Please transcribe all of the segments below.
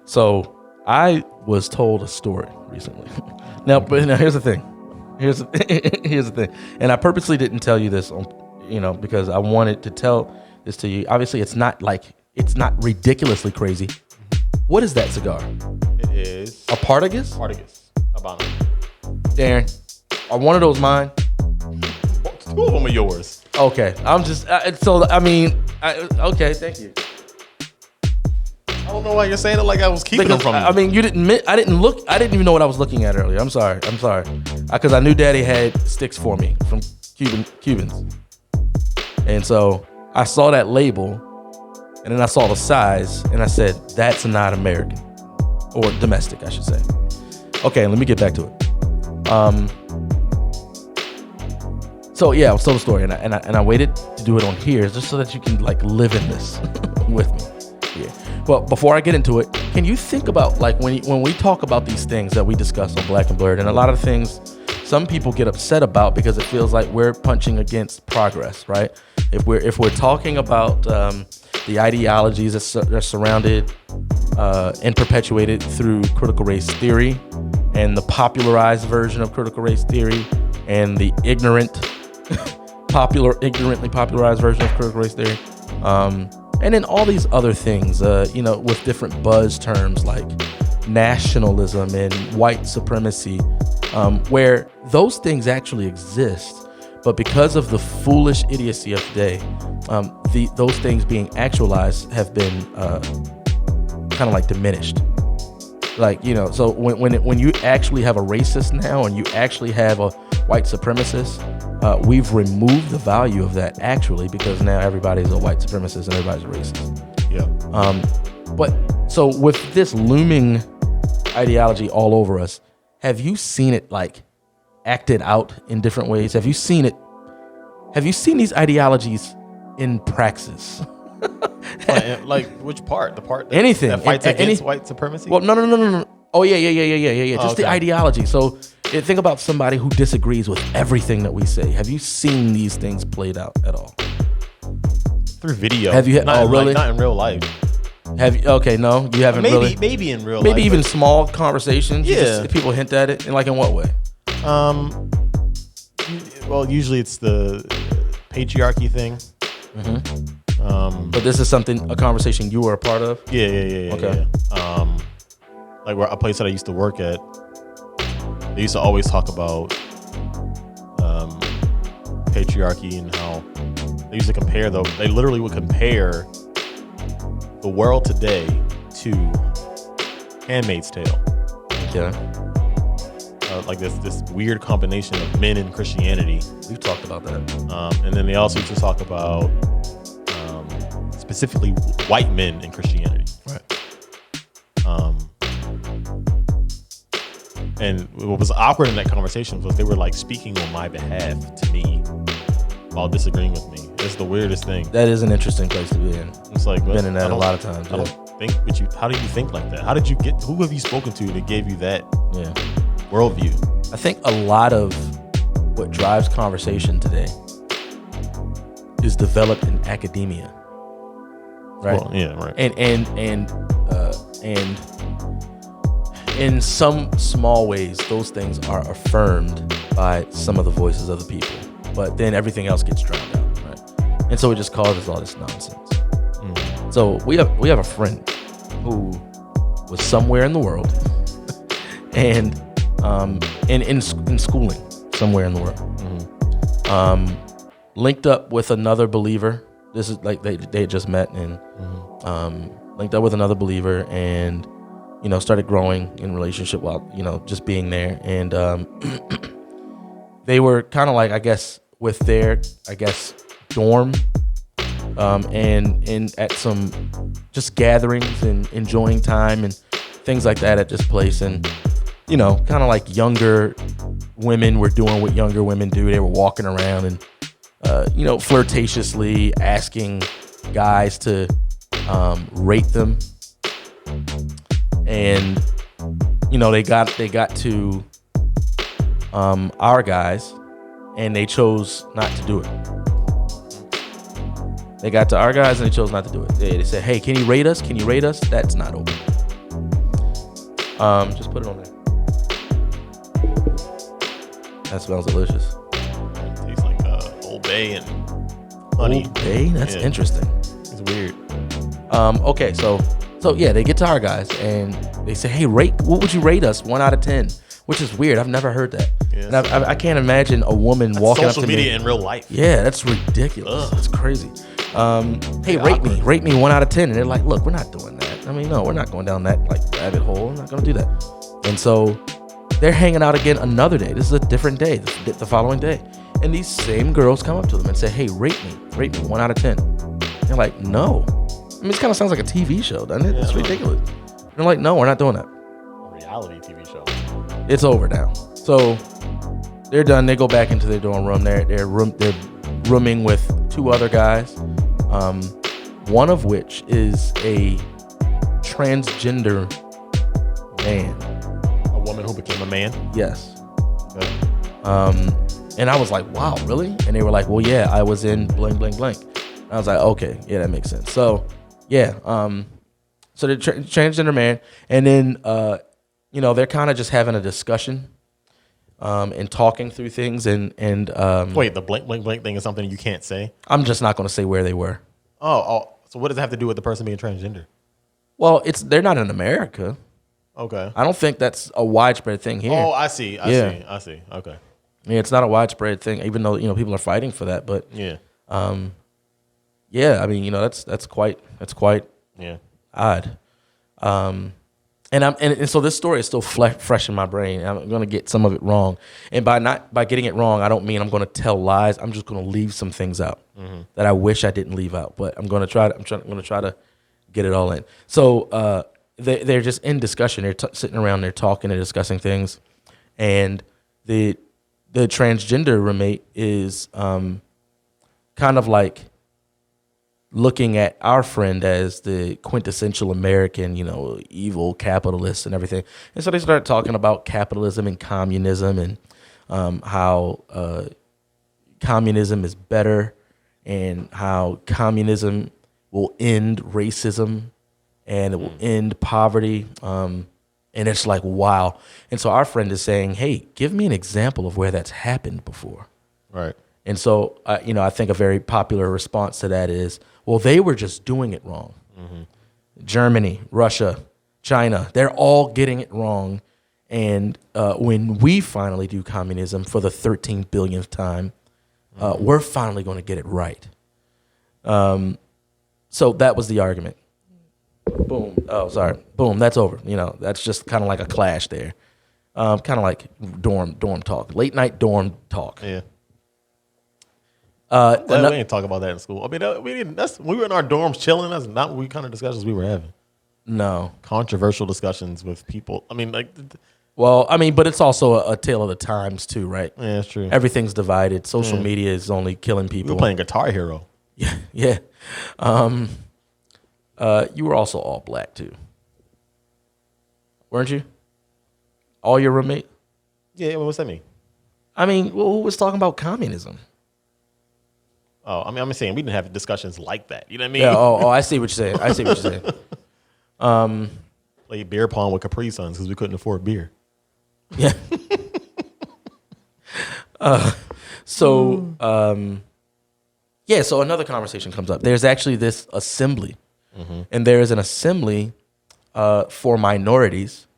So I was told a story recently. Now here's the thing. Here's the thing. And I purposely didn't tell you this, because I wanted to tell this to you. Obviously, it's not ridiculously crazy. What is that cigar? It is a Partagas? Partagas Habano. Darren, are one of those mine? Two of them are yours. Okay, I'm just okay. Thank you. I don't know why you're saying it like I was keeping them from you. I mean, you didn't. I didn't look. I didn't even know what I was looking at earlier. I'm sorry. Because I knew Daddy had sticks for me from Cubans, and so I saw that label, and then I saw the size, and I said, "That's not American, or domestic, I should say." Okay, let me get back to it. So yeah, I'll tell the story, and I waited to do it on here just so that you can like live in this with me. Yeah. Well, before I get into it, can you think about like when we talk about these things that we discuss on Black and Blurred, and a lot of things some people get upset about because it feels like we're punching against progress, right? If we're talking about the ideologies that are surrounded and perpetuated through critical race theory, and the popularized version of critical race theory, and the ignorantly popularized version of critical race theory, and then all these other things, with different buzz terms like nationalism and white supremacy, where those things actually exist, but because of the foolish idiocy of today, those things being actualized have been kind of like diminished. Like, so when you actually have a racist now, and you actually have a white supremacist, we've removed the value of that actually, because now everybody's a white supremacist and everybody's a racist. Yeah. But so with this looming ideology all over us, have you seen it like acted out in different ways? Have you seen these ideologies in praxis? Like which part? The part anything that fights against white supremacy? Well, no. Oh yeah. Just the ideology. So think about somebody who disagrees with everything that we say. Have you seen these things played out at all? Through video. Have you? Really? Not in real life. Have you? Okay, no, you haven't. Maybe in real life. Maybe even small conversations. Yeah. People hint at it, and like in what way? Well, usually it's the patriarchy thing. Mm-hmm. But this is a conversation you were a part of? Yeah. Okay. Yeah. Like a place that I used to work at, they used to always talk about patriarchy and how they used to compare they literally would compare the world today to Handmaid's Tale. Okay. Like this weird combination of men and Christianity. We've talked about that. And then they also used to talk about specifically white men and Christianity. Right. And what was awkward in that conversation was they were like speaking on my behalf to me while disagreeing with me. It's the weirdest thing. That is an interesting place to be in. It's like been in that a lot of times. I don't think, but how do you think like that? Who have you spoken to that gave you that worldview? I think a lot of what drives conversation today is developed in academia. Right. Well, yeah. Right. And in some small ways, those things are affirmed by some of the voices of the people, but then everything else gets drowned out, right? And so it just causes all this nonsense. So we have a friend who was somewhere in the world, and in schooling somewhere in the world, linked up with another believer. This is like they had just met, and linked up with another believer, and started growing in relationship while just being there, and they were kind of like, I guess, with their dorm, and at some just gatherings and enjoying time and things like that at this place, and kind of like younger women were doing what younger women do. They were walking around and flirtatiously asking guys to rate them. And they got to our guys, and they chose not to do it. They got to our guys and they chose not to do it. They said, "Hey, can you rate us? Can you rate us?" That's not open. Just put it on there. That smells delicious. It tastes like Old Bay and honey. Old Bay? That's interesting. It's weird. Okay, so yeah, they get to our guys and they say, hey, what would you rate us 1 out of 10? Which is weird. I've never heard that. Yeah, and I can't imagine a woman walking up to me. Social media in real life. Yeah, that's ridiculous. That's crazy. Hey, Awkward. rate me 1 out of 10. And they're like, look, we're not doing that. I mean, no, we're not going down that like rabbit hole. We're not going to do that. And so they're hanging out again another day. This is a different day, the following day. And these same girls come up to them and say, hey, rate me 1 out of 10. They're like, no. I mean, this kind of sounds like a TV show, doesn't it? It's ridiculous. They're like, no, we're not doing that. A reality TV show. It's over now. So they're done. They go back into their dorm room. They're rooming with 2 other guys. One of which is a transgender man. A woman who became a man. Yes. Okay. And I was like, wow, really? And they were like, well, yeah, I was in blank, blank, blank. And I was like, okay, yeah, that makes sense. So, yeah. So the transgender man, and then they're kind of just having a discussion, and talking through things, and Wait, the blank blank blank thing is something you can't say? I'm just not going to say where they were. Oh, so what does it have to do with the person being transgender? Well, they're not in America. Okay. I don't think that's a widespread thing here. Oh, I see. I see. Okay. Yeah, it's not a widespread thing, even though people are fighting for that. But yeah, yeah, I mean, that's quite yeah odd. And so this story is still fresh in my brain. I'm going to get some of it wrong, and by getting it wrong, I don't mean I'm going to tell lies. I'm just going to leave some things out that I wish I didn't leave out. But I'm going to try to get it all in. So they're just in discussion. They're sitting around. They're talking and discussing things, and the transgender roommate is kind of like looking at our friend as the quintessential American, evil capitalist and everything. And so they start talking about capitalism and communism, and how communism is better, and how communism will end racism and it will end poverty. And it's like, wow. And so our friend is saying, hey, give me an example of where that's happened before. right. And so, I think a very popular response to that is, well, they were just doing it wrong. Germany, Russia, China, they're all getting it wrong. And when we finally do communism for the 13 billionth time, we're finally going to get it right. So that was the argument. Boom. Oh, sorry. Boom. That's over. That's just kind of like a clash there. Kind of like dorm talk, late night dorm talk. Yeah. We didn't talk about that in school. I mean, we didn't. We were in our dorms chilling. That's not what kind of discussions we were having. No. Controversial discussions with people. I mean, but it's also a tale of the times too, right? Yeah, that's true. Everything's divided. Social media is only killing people. We were playing Guitar Hero. Yeah, yeah. You were also all black too, weren't you? All your roommate? Yeah, what's that mean? I mean, who was talking about communism? Oh, I mean, I'm saying we didn't have discussions like that. You know what I mean? Yeah. Oh, I see what you're saying. Play beer pong with Capri Suns because we couldn't afford beer. Yeah. So another conversation comes up. There's actually this assembly, and there is an assembly for minorities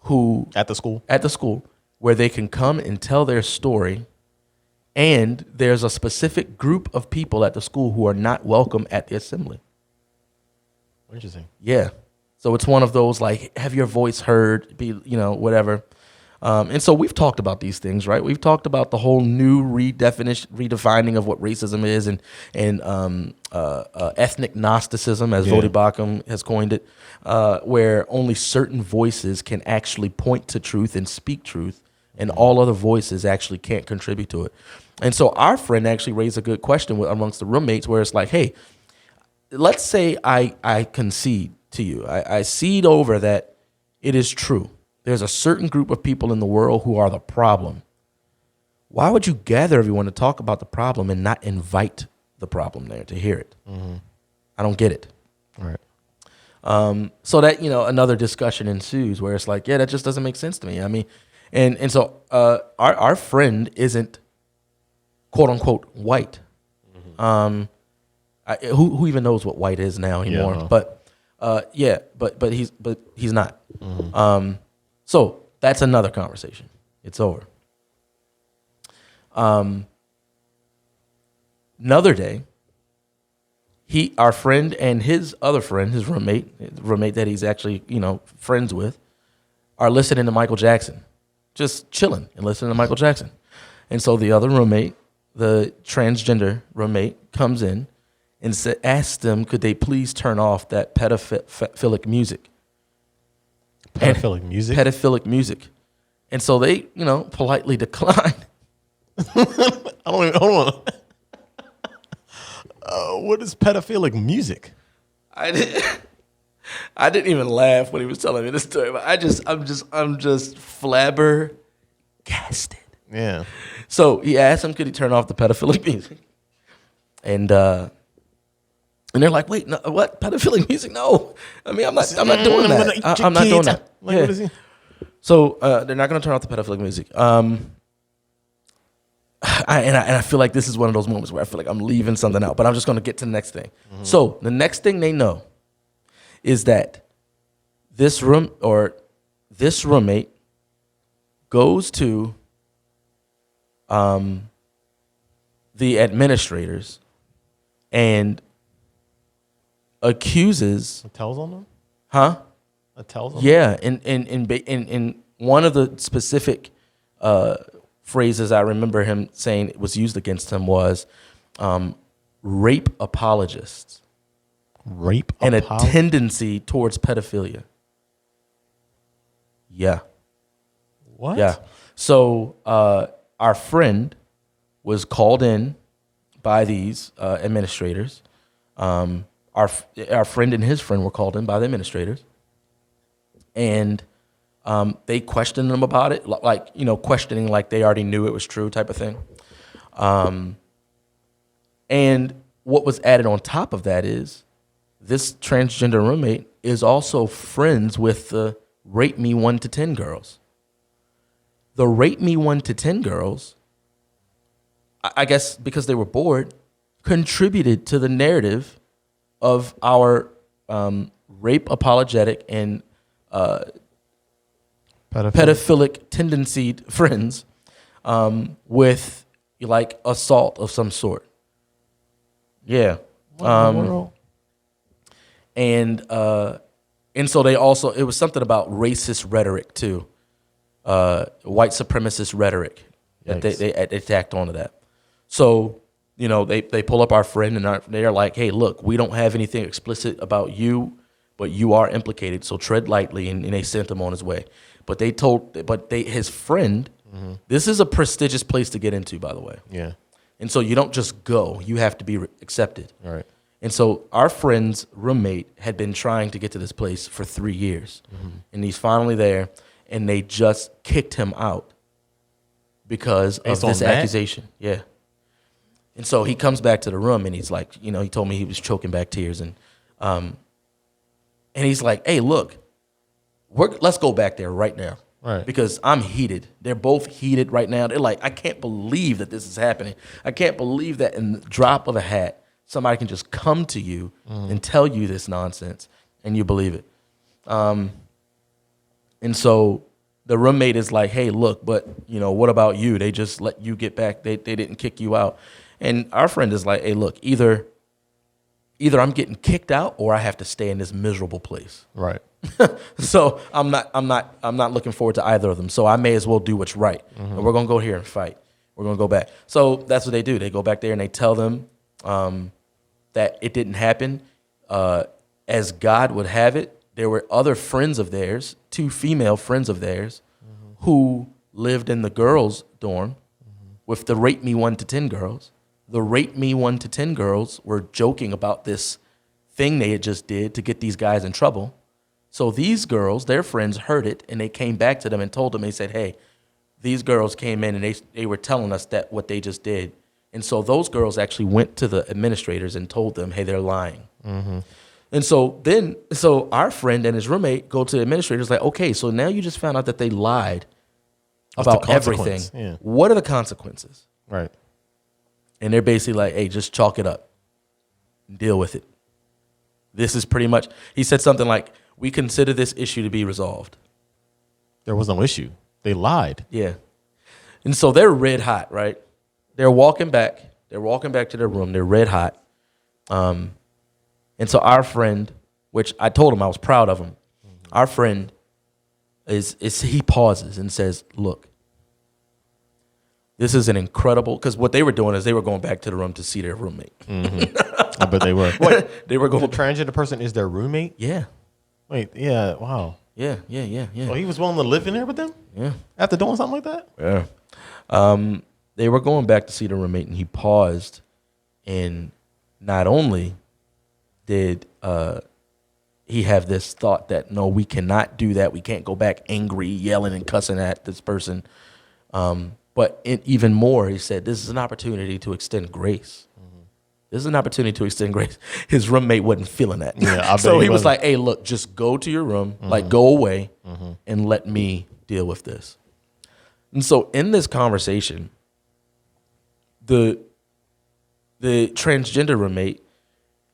who At the school? where they can come and tell their story. And there's a specific group of people at the school who are not welcome at the assembly. Interesting. Yeah. So it's one of those like, have your voice heard, be, whatever. And so we've talked about these things, right? We've talked about the whole new redefining of what racism is, and ethnic Gnosticism, as Voddie Baucham has coined it, where only certain voices can actually point to truth and speak truth, and all other voices actually can't contribute to it. And so our friend actually raised a good question amongst the roommates, where it's like, hey, let's say I concede to you. I cede over that it is true. There's a certain group of people in the world who are the problem. Why would you gather everyone to talk about the problem and not invite the problem there to hear it? I don't get it. All right. So that, another discussion ensues where it's like, yeah, that just doesn't make sense to me. I mean, and so our friend isn't quote unquote white. Who even knows what white is now anymore? Yeah. But he's not. So that's another conversation. It's over. Another day, our friend and his other friend, his roommate that he's actually, friends with, are listening to Michael Jackson, just chilling and listening to Michael Jackson. And so the other roommate, the transgender roommate, comes in and asks them, could they please turn off that pedophilic music? Pedophilic music. And so they, politely decline. Hold on. What is pedophilic music? I didn't even laugh when he was telling me this story, but I'm just flabbergasted. Yeah. So he asked him, could he turn off the pedophilic music? And they're like, wait, no, what? Pedophilic music? No. I mean, I'm not doing that. I'm not doing that. Like, what is he? So they're not going to turn off the pedophilic music. I feel like this is one of those moments where I feel like I'm leaving something out, but I'm just going to get to the next thing. Mm-hmm. So the next thing they know is that this roommate goes to the administrators and accuses. Tells on them? Huh? Tells on yeah, them? In one of the specific phrases I remember him saying it was used against him was rape apologists. And a tendency towards pedophilia. Yeah. What? Yeah. So our friend was called in by these administrators. Our friend and his friend were called in by the administrators. And they questioned them about it, like, questioning like they already knew it was true type of thing. And what was added on top of that is this transgender roommate is also friends with the Rate Me 1 to 10 girls. The Rate Me 1 to 10 girls, I guess because they were bored, contributed to the narrative of our rape apologetic and pedophilic tendency friends with like assault of some sort. Yeah. And so they also, it was something about racist rhetoric too. White supremacist rhetoric that they attacked onto that. So, they pull up our friend and they're like, hey, look, we don't have anything explicit about you, but you are implicated. So tread lightly. And they sent him on his way. But his friend, mm-hmm. This is a prestigious place to get into, by the way. Yeah. And so you don't just go, you have to be accepted. All right. And so our friend's roommate had been trying to get to this place for 3 years. Mm-hmm. And he's finally there, and they just kicked him out because of this accusation. Yeah. And so he comes back to the room, and he's like, he told me he was choking back tears. And he's like, hey, look, let's go back there right now. Right. Because I'm heated. They're both heated right now. They're like, I can't believe that this is happening. I can't believe that in the drop of a hat, somebody can just come to you and tell you this nonsense and you believe it. And so the roommate is like, hey, look, but what about you? They just let you get back. They didn't kick you out. And our friend is like, hey, look, either I'm getting kicked out or I have to stay in this miserable place. Right. So I'm not looking forward to either of them. So I may as well do what's right. Mm-hmm. And we're gonna go here and fight. We're gonna go back. So that's what they do. They go back there and they tell them that it didn't happen. As God would have it, there were other friends of theirs, 2 female friends of theirs, mm-hmm. who lived in the girls' dorm mm-hmm. with the Rate Me 1 to 10 girls. The Rate Me 1 to 10 girls were joking about this thing they had just did to get these guys in trouble. So these girls, their friends, heard it, and they came back to them and told them, they said, hey, these girls came in and they were telling us that what they just did. And so those girls actually went to the administrators and told them, hey, they're lying. Mm-hmm. And so our friend and his roommate go to the administrators like, okay, so now you just found out that they lied What's the about everything. consequence? Yeah. What are the consequences? Right. And they're basically like, hey, just chalk it up. Deal with it. This is pretty much, he said something like, we consider this issue to be resolved. There was no issue. They lied. Yeah. And so they're red hot, right? They're walking back. They're walking back to their room. They're red hot. And so our friend, which I told him I was proud of him, our friend he pauses and says, look, this is an incredible, because what they were doing is they were going back to the room to see their roommate. Mm-hmm. I bet they were. Wait, they were going. The transgender person is their roommate? Yeah. Wait, yeah, wow. Yeah. Oh, he was willing to live in there with them? Yeah. After doing something like that? Yeah. They were going back to see the roommate, and he paused, and not only did he have this thought that, no, we cannot do that. We can't go back angry, yelling and cussing at this person. But even more, he said, this is an opportunity to extend grace. Mm-hmm. This is an opportunity to extend grace. His roommate wasn't feeling that. Yeah, so he was like, hey, look, just go to your room, like go away and let me deal with this. And so in this conversation, the transgender roommate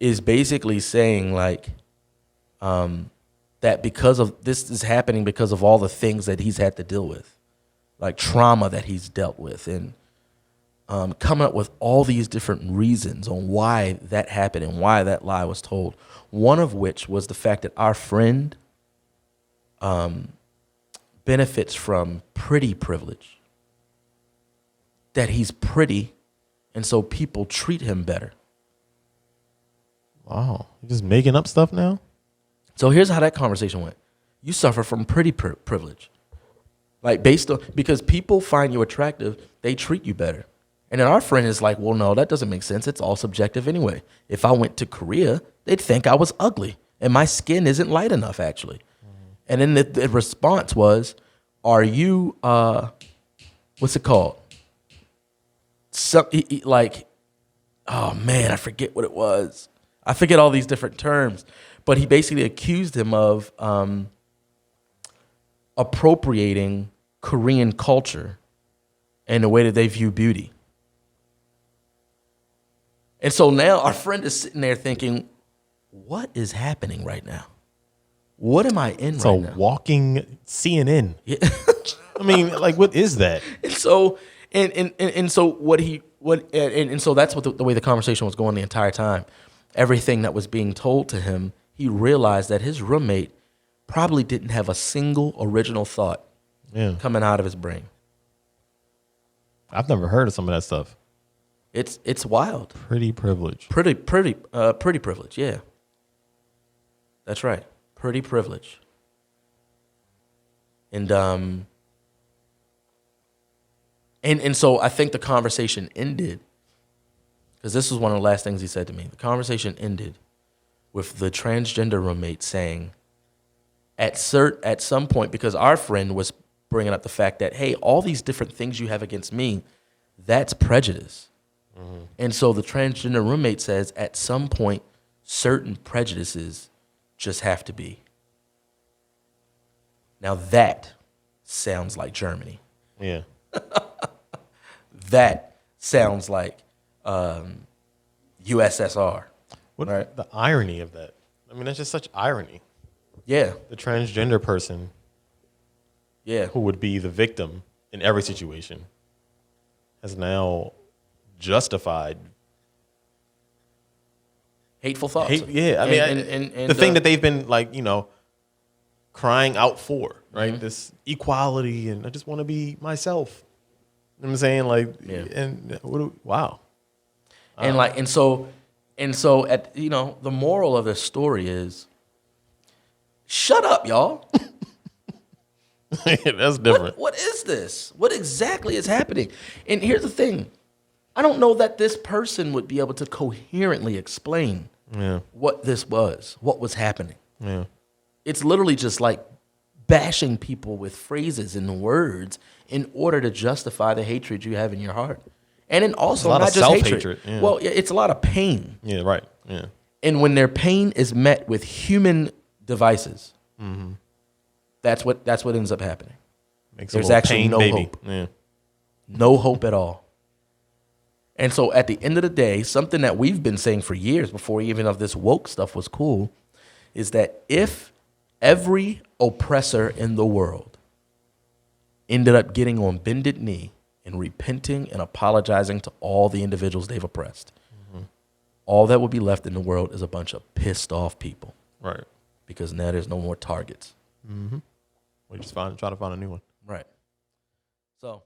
is basically saying like that because of this is happening because of all the things that he's had to deal with, like trauma that he's dealt with, and coming up with all these different reasons on why that happened and why that lie was told. One of which was the fact that our friend benefits from pretty privilege, that he's pretty, and so people treat him better. Wow. You're just making up stuff now? So here's how that conversation went. You suffer from pretty privilege. Like based on, because people find you attractive, they treat you better. And then our friend is like, well, no, that doesn't make sense. It's all subjective anyway. If I went to Korea, they'd think I was ugly and my skin isn't light enough actually. And then the response was, are you, what's it called? Like, oh man, I forget what it was. I forget all these different terms, but he basically accused him of appropriating Korean culture and the way that they view beauty. And so now our friend is sitting there thinking, what is happening right now? What am I in right now? It's a walking CNN. Yeah. I mean, like, what is that? And so, and so so that's what the way the conversation was going the entire time. Everything that was being told to him, he realized that his roommate probably didn't have a single original thought coming out of his brain. I've never heard of some of that stuff. It's wild. Pretty privilege. Pretty privilege. Yeah, that's right. Pretty privilege. And so I think the conversation ended, because this was one of the last things he said to me. The conversation ended with the transgender roommate saying, at some point, because our friend was bringing up the fact that, hey, all these different things you have against me, that's prejudice. Mm-hmm. And so the transgender roommate says, at some point, certain prejudices just have to be. Now that sounds like Germany. Yeah. That sounds like USSR. What right? The irony of that? I mean, that's just such irony. Yeah. The transgender person, who would be the victim in every situation, has now justified hateful thoughts. I mean, the thing that they've been like, crying out for, right? Mm-hmm. This equality, and I just want to be myself. You know what I'm saying? Like, and wow. And so at the moral of this story is, shut up, y'all. That's different. What is this? What exactly is happening? And here's the thing. I don't know that this person would be able to coherently explain what this was, what was happening. Yeah. It's literally just like bashing people with phrases and words in order to justify the hatred you have in your heart. And then also not just hatred. Yeah. Well, it's a lot of pain. Yeah, right. Yeah. And when their pain is met with human devices, that's what ends up happening. There's actually no hope. Yeah. No hope at all. And so at the end of the day, something that we've been saying for years before even of this woke stuff was cool is that if every oppressor in the world ended up getting on bended knee and repenting and apologizing to all the individuals they've oppressed, all that would be left in the world is a bunch of pissed off people. Right. Because now there's no more targets. We just try to find a new one. Right. So